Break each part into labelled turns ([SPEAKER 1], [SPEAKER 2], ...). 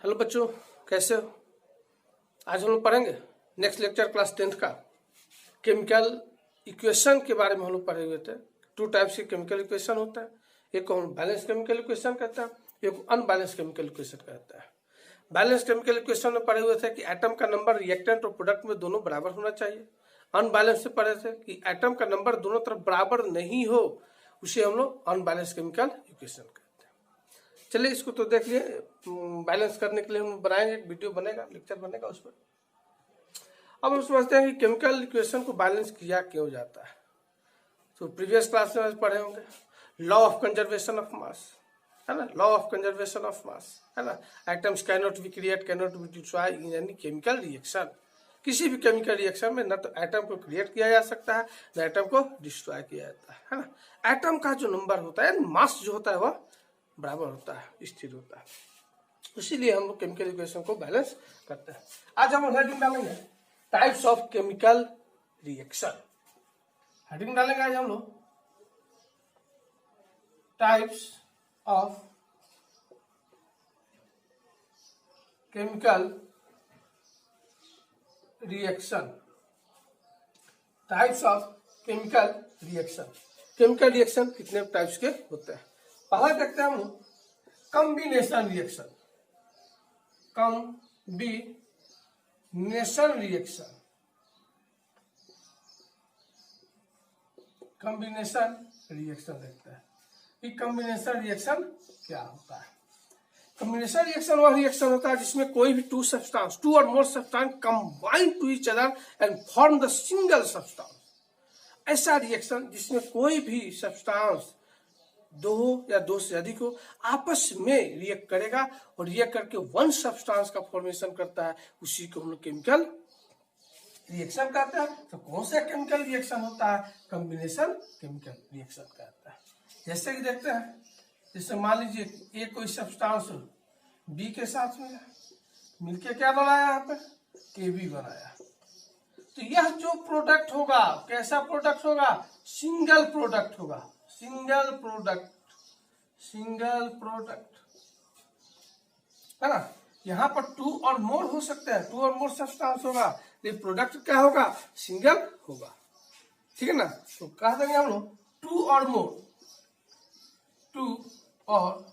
[SPEAKER 1] Hello बच्चों, कैसे हो। आज हम लोग पढ़ेंगे नेक्स्ट लेक्चर क्लास 10th का केमिकल इक्वेशन के बारे में हम लोग पढ़े हुए थे। टू टाइप्स के केमिकल इक्वेशन होता है, एक को हम बैलेंस केमिकल इक्वेशन कहते हैं, एक को अनबैलेंस केमिकल इक्वेशन कहता है। बैलेंस केमिकल इक्वेशन में पढ़े हुए थे कि एटम का नंबर रिएक्टेंट और प्रोडक्ट में दोनों बराबर होना चाहिए। अनबैलेंस से पढ़े थे कि एटम का नंबर दोनों तरफ बराबर नहीं हो, उसे हम लोग अनबैलेंस केमिकल इक्वेशन कहते हैं। चलिए इसको तो देख लिए। बैलेंस करने के लिए हम बनाएंगे, एक वीडियो बनेगा, लेक्चर बनेगा उस पर। अब हम समझते हैं कि केमिकल इक्वेशन को बैलेंस किया क्यों जाता है। तो प्रीवियस क्लास में पढ़े होंगे law of conservation of mass, है ना, law of conservation of mass, है ना। Atoms can not be create, can not be destroy in any chemical reaction. किसी भी केमिकल रिएक्शन में न तो एटम को क्रिएट किया जा सकता है, न एटम को डिस्ट्रॉय किया जाता है ना। एटम का जो नंबर होता है, मास जो होता है, वह बराबर होता है, स्थिर होता है। इसीलिए हम लोग केमिकल इक्वेशन को बैलेंस करते हैं। आज हम हेडिंग डालेंगे types of chemical reaction. Heading डालेंगे आज हम लोग types of chemical reaction. Types of chemical reaction. Chemical reaction कितने टाइप्स के होते हैं। पहला देखते हैं हम लोग combination reaction. Combination reaction. Combination reaction देखते हैं कि कॉम्बिनेशन रिएक्शन क्या होता है। कॉम्बिनेशन रिएक्शन वह रिएक्शन होता है जिसमें कोई भी टू और more substance combine to each other and form the single substance. ऐसा रिएक्शन जिसमें कोई भी सब्सटेंस दो या दो से अधिक हो, आपस में रिएक्ट करेगा और रिएक्ट करके वन सब्सटेंस का फॉर्मेशन करता है, उसी को हम लोग केमिकल रिएक्शन कहते हैं। तो कौन सा केमिकल रिएक्शन होता है? कॉम्बिनेशन केमिकल रिएक्शन कहता है। जैसे कि देखते हैं, जैसे मान लीजिए एक कोई सब्सटेंस बी के साथ में मिलके क्या बनाया, यहाँ पे केबी बनाया। तो यह जो प्रोडक्ट होगा, कैसा प्रोडक्ट होगा? सिंगल प्रोडक्ट होगा। सिंगल प्रोडक्ट, सिंगल प्रोडक्ट, है ना। यहाँ पर टू और मोर हो सकते हैं, टू और मोर सब्सटेंस होगा, लेकिन प्रोडक्ट क्या होगा? सिंगल होगा, ठीक है ना। तो कह देंगे हम लोग टू और मोर, टू और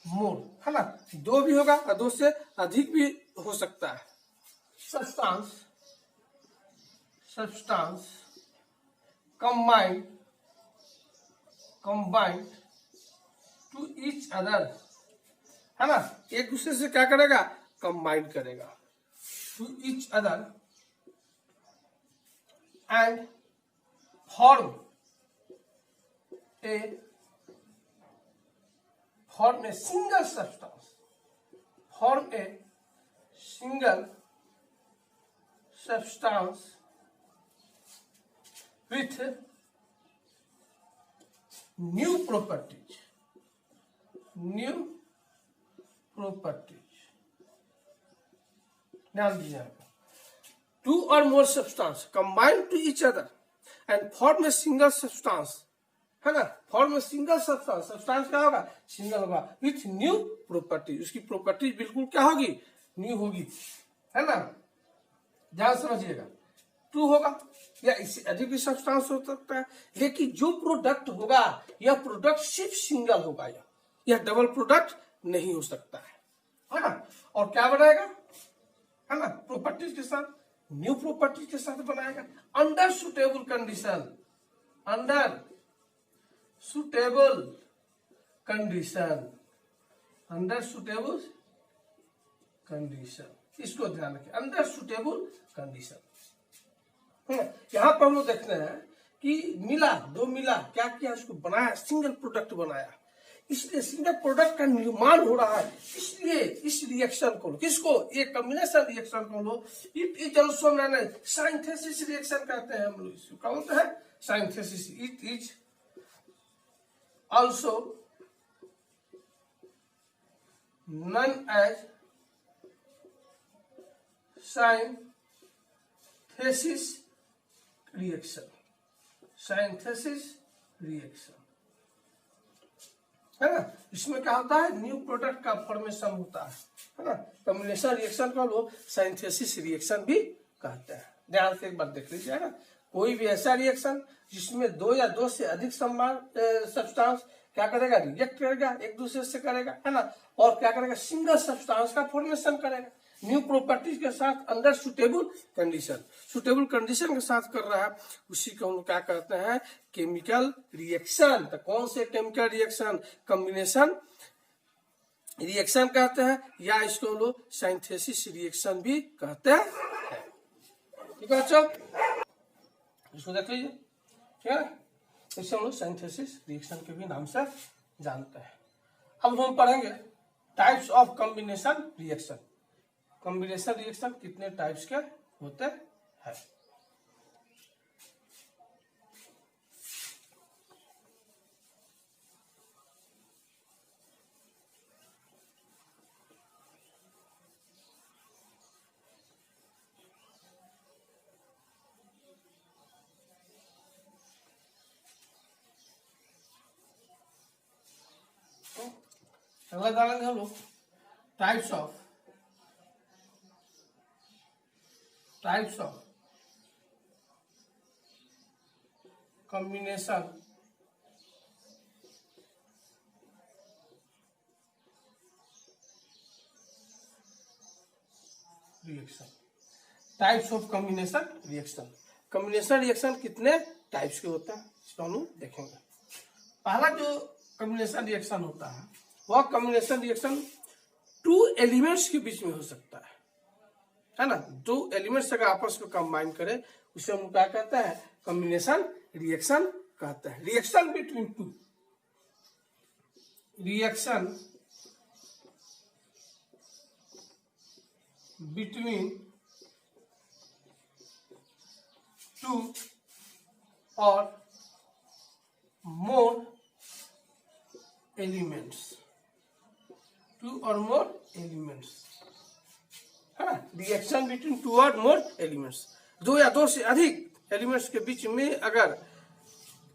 [SPEAKER 1] मोर, है ना। दो भी होगा और दो से अधिक भी हो सकता है। Substance, substance combined to each other, है ना। एक दूसरे से क्या करेगा? कंबाइंड करेगा to each other and form a single substance, form a single substance with new properties, new properties। ध्यान दीजिए, टू और more substance combine to each other and form a single substance, है ना। Form a single substance, substance क्या होगा? Single होगा, with new properties. उसकी properties बिल्कुल क्या होगी? न्यू होगी, है ना। ध्यान समझिएगा, टू होगा या इससे अधिक भी सब्सटेंस हो सकता है, लेकिन जो प्रोडक्ट होगा यह प्रोडक्ट सिर्फ सिंगल होगा, यह डबल प्रोडक्ट नहीं हो सकता है ना। और क्या बनाएगा, है ना, प्रॉपर्टीज के साथ, न्यू प्रॉपर्टीज के साथ बनाएगा under suitable condition, under suitable condition, under suitable condition. इसको ध्यान रखें, अंडर सुटेबल कंडीशन। यहाँ पर हम लोग देखते हैं कि मिला, दो मिला, क्या किया? उसको बनाया, सिंगल प्रोडक्ट बनाया। इसलिए सिंगल प्रोडक्ट का निर्माण हो रहा है, इसलिए इस रिएक्शन को, किसको? एक कॉम्बिनेशन रिएक्शन को लो it is also known as synthesis reaction कहते हैं हम लोग। इसको क्या बोलते हैं? Synthesis. It is also known as synthesis reaction, synthesis reaction, है ना। इसमें क्या होता है, न्यू प्रोडक्ट का फॉर्मेशन होता है ना। कॉम्बिनेशन रिएक्शन को लोग सिंथेसिस रिएक्शन भी कहते हैं। ध्यान से एक बार देख लीजिए, है ना। कोई भी ऐसा रिएक्शन जिसमें दो या दो से अधिक समान सब्सटेंस क्या करेगा, रिएक्ट करेगा, एक दूसरे से करेगा, है ना, और क्या करेगा, सिंगल सब्सटेंस का फॉर्मेशन करेगा न्यू प्रॉपर्टीज के साथ अंडर सुटेबल कंडीशन के साथ कर रहा है, उसी को हम क्या कहते हैं, केमिकल रिएक्शन। तो कौन से केमिकल रिएक्शन, कॉम्बिनेशन रिएक्शन कहते हैं, या इसको लोग सिंथेसिस रिएक्शन भी कहते हैं। ठीक है बच्चों, इसको देख लीजिए, ठीक है। इसे हम लोग सिंथेसिस रिएक्शन के भी नाम से जानते हैं। अब हम पढ़ेंगे types of combination reaction. Combination reaction कितने टाइप्स के होते हैं। अगला जानेंगे हम लोग types of combination reaction. Types of combination reaction. Combination reaction कितने टाइप्स के होते हैं, इसको हम लोग देखेंगे। पहला जो कॉम्बिनेशन रिएक्शन होता है वह कॉम्बिनेशन रिएक्शन टू एलिमेंट्स के बीच में हो सकता है ना। दो एलिमेंट्स अगर आपस में कंबाइन करें उसे हम क्या कहते हैं, कॉम्बिनेशन रिएक्शन कहते हैं। Reaction between two, reaction between two और मोर एलिमेंट्स, टू और मोर एलिमेंट्स, है ना। रिएक्शन बिटवीन टू और मोर एलिमेंट्स, दो या दो से अधिक एलिमेंट्स के बीच में अगर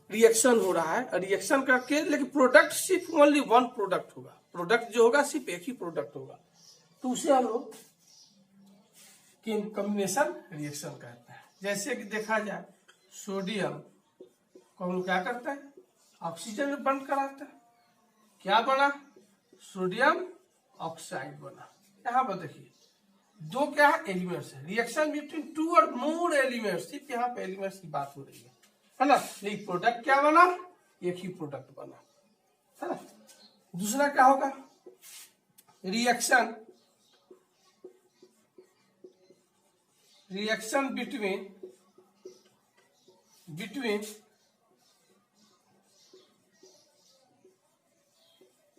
[SPEAKER 1] रिएक्शन हो रहा है, रिएक्शन करके, लेकिन प्रोडक्ट सिर्फ ओनली वन प्रोडक्ट होगा, प्रोडक्ट जो होगा सिर्फ एक ही प्रोडक्ट होगा, तो उसे हम लोग कॉम्बिनेशन रिएक्शन कहते हैं। जैसे कि देखा जाए, सोडियम को हम लोग क्या करते हैं, ऑक्सीजन में बंद कराते हैं, क्या बना, सोडियम ऑक्साइड बना। यहाँ पर देखिए दो क्या है, एलिमेंट्स है। रिएक्शन बिटवीन टू और मोर एलिमेंट्स, सिर्फ यहाँ पे एलिमेंट्स की बात हो रही है ना। एक प्रोडक्ट क्या बना, एक ही प्रोडक्ट बना, है ना। दूसरा क्या होगा, reaction between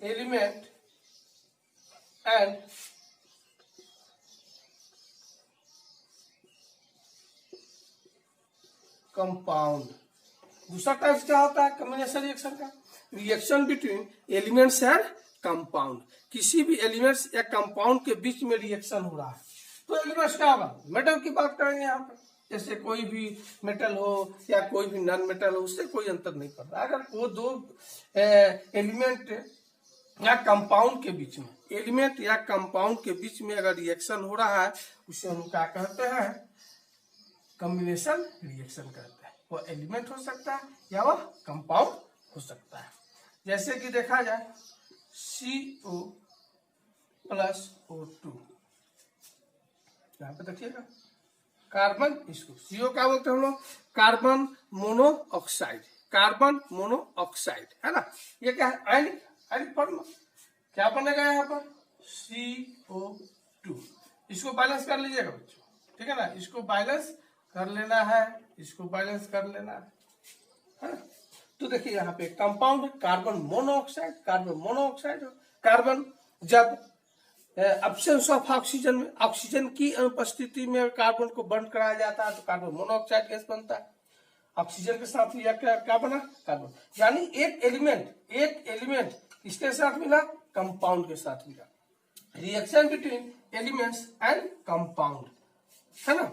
[SPEAKER 1] element and compound. दूसरा टाइप क्या होता है कॉम्बिनेशन रिएक्शन का, reaction between elements and compound. किसी भी एलिमेंट्स या कंपाउंड के बीच में रिएक्शन हो रहा है, तो एलिमेंट्स क्या होगा, मेटल की बात करेंगे यहाँ पर। जैसे कोई भी मेटल हो या कोई भी नॉन मेटल हो, उससे कोई अंतर नहीं पड़ता। अगर वो दो एलिमेंट या कंपाउंड के बीच में, एलिमेंट या कंपाउंड के बीच में अगर रिएक्शन हो रहा है, उसे हम क्या कहते हैं, कॉम्बिनेशन रिएक्शन कहते हैं। वो एलिमेंट हो सकता है या वह कंपाउंड हो सकता है। जैसे कि देखा जाए CO प्लस O2, यहाँ पे देखिएगा कार्बन, इसको CO क्या बोलते हैं हम लोग, कार्बन मोनोऑक्साइड, कार्बन मोनोऑक्साइड, है ना। ये क्या है, आयनिक फॉर्म, क्या बनेगा यहाँ पर CO2। इसको बैलेंस कर लीजिएगा बच्चों, ठीक है ना। इसको बैलेंस कर लेना है, इसको बैलेंस कर लेना है ना। तो देखिए यहाँ पे कंपाउंड कार्बन मोनोऑक्साइड, कार्बन जब एब्सेंस ऑफ ऑक्सीजन में, ऑक्सीजन की अनुपस्थिति में कार्बन को बंद कराया जाता है तो कार्बन मोनोऑक्साइड गैस बनता है। ऑक्सीजन के साथ लिया क्या बना, कार्बन। यानी एक एलिमेंट किसके साथ मिला, कंपाउंड के साथ मिला। Reaction between elements and compound, है ना,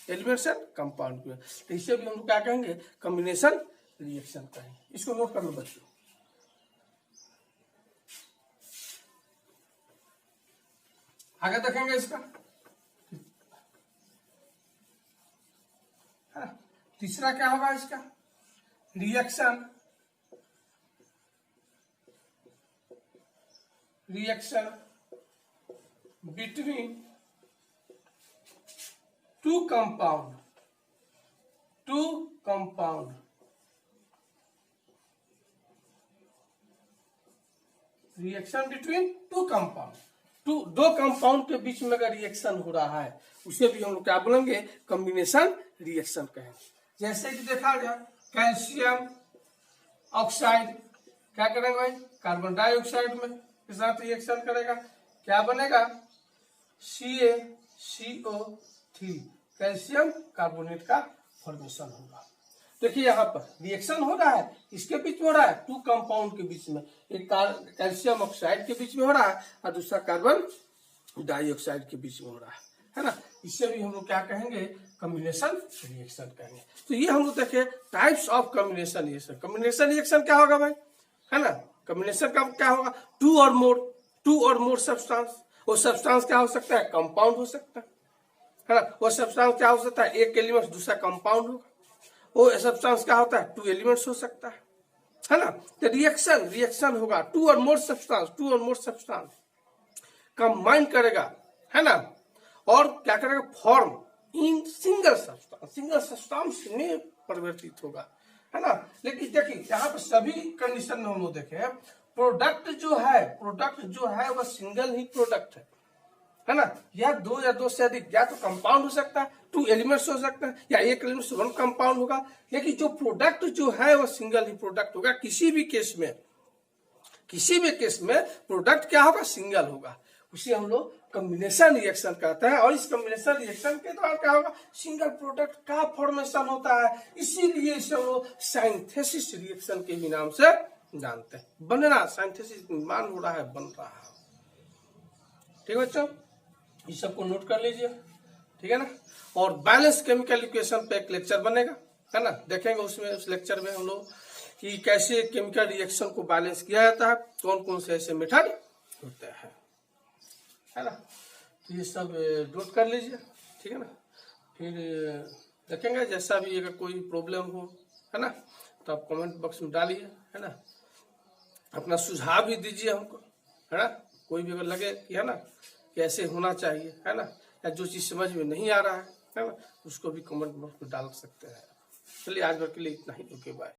[SPEAKER 1] एलिमेंट्स एंड कंपाउंड में, तो इसे भी हम क्या कहेंगे, कॉम्बिनेशन रिएक्शन कहेंगे। इसको नोट कर लो बच्चों। आगे देखेंगे इसका। तीसरा क्या होगा इसका, reaction between two compound reaction between two compound, दो कंपाउंड के बीच में अगर रिएक्शन हो रहा है उसे भी हम लोग क्या बोलेंगे, कॉम्बिनेशन रिएक्शन कहेंगे। जैसे कि देखा जाए कैल्शियम ऑक्साइड क्या करेगा भाई, कार्बन डाइऑक्साइड में के साथ रिएक्शन करेगा, क्या बनेगा, CaCO3 कैल्शियम कार्बोनेट का फॉर्मेशन होगा। देखिए यहाँ पर रिएक्शन हो रहा है, इसके बीच में हो रहा है, टू कंपाउंड के बीच में, एक कैल्शियम ऑक्साइड के बीच में हो रहा है और दूसरा कार्बन डाइऑक्साइड के बीच में हो रहा है ना। इससे भी हम लोग क्या कहेंगे, कॉम्बिनेशन रिएक्शन कहेंगे। तो ये हम लोग देखे types of combination reaction. Combination reaction क्या होगा भाई, है ना, कॉम्बिनेशन का क्या होगा, टू और मोर सब्सटेंस। वो सब्सटेंस क्या हो सकता है, कंपाउंड हो सकता है ना। वो सब्सटेंस क्या हो सकता है, एक एलिमेंट दूसरा कंपाउंड होगा। वो सब्सटेंस क्या होता है, टू एलिमेंट्स हो सकता है ना। तो रिएक्शन होगा टू और मोर सब्सटेंस कंबाइन करेगा, है ना, और क्या करेगा, फॉर्म इन सिंगल सब्सटेंस में परिवर्तित होगा, है ना। लेकिन देखिए यहाँ पर सभी कंडीशन में हम लोग देखे प्रोडक्ट जो है वह सिंगल ही प्रोडक्ट है ना, या दो से अधिक, या तो कंपाउंड हो सकता है, टू एलिमेंट्स हो सकता है, या एक एलिमेंट से वन कंपाउंड होगा। लेकिन जो प्रोडक्ट जो है वह सिंगल ही प्रोडक्ट होगा। किसी भी केस में प्रोडक्ट क्या होगा, सिंगल होगा। उसे हम लोग कॉम्बिनेशन रिएक्शन कहते हैं। और इस कॉम्बिनेशन रिएक्शन के दौरान क्या होगा, सिंगल प्रोडक्ट का फॉर्मेशन होता है। इसीलिए इसे हम लोग सिंथेसिस रिएक्शन के भी नाम से जानते हैं। बनना, सिंथेसिस निर्माण हो रहा है, बन रहा है। ठीक है बच्चों, इस सबको नोट कर लीजिए, ठीक है ना। और बैलेंस केमिकल इक्वेशन पे एक लेक्चर बनेगा, है ना, देखेंगे उसमें, उस लेक्चर में हम लोग कि कैसे केमिकल रिएक्शन को बैलेंस किया जाता है, कौन कौन से ऐसे मेथड होते हैं, है ना। तो ये सब नोट कर लीजिए, ठीक है ना। फिर देखेंगे जैसा भी अगर कोई प्रॉब्लम हो, है ना, तो आप कमेंट बॉक्स में डालिए, है ना। अपना सुझाव भी दीजिए हमको, है ना। कोई भी अगर लगे कि है ना कि ऐसे होना चाहिए, है ना, या जो चीज़ समझ में नहीं आ रहा है ना, उसको भी कमेंट बॉक्स में डाल सकते हैं। चलिए आज भर के लिए इतना ही, ओके बाय।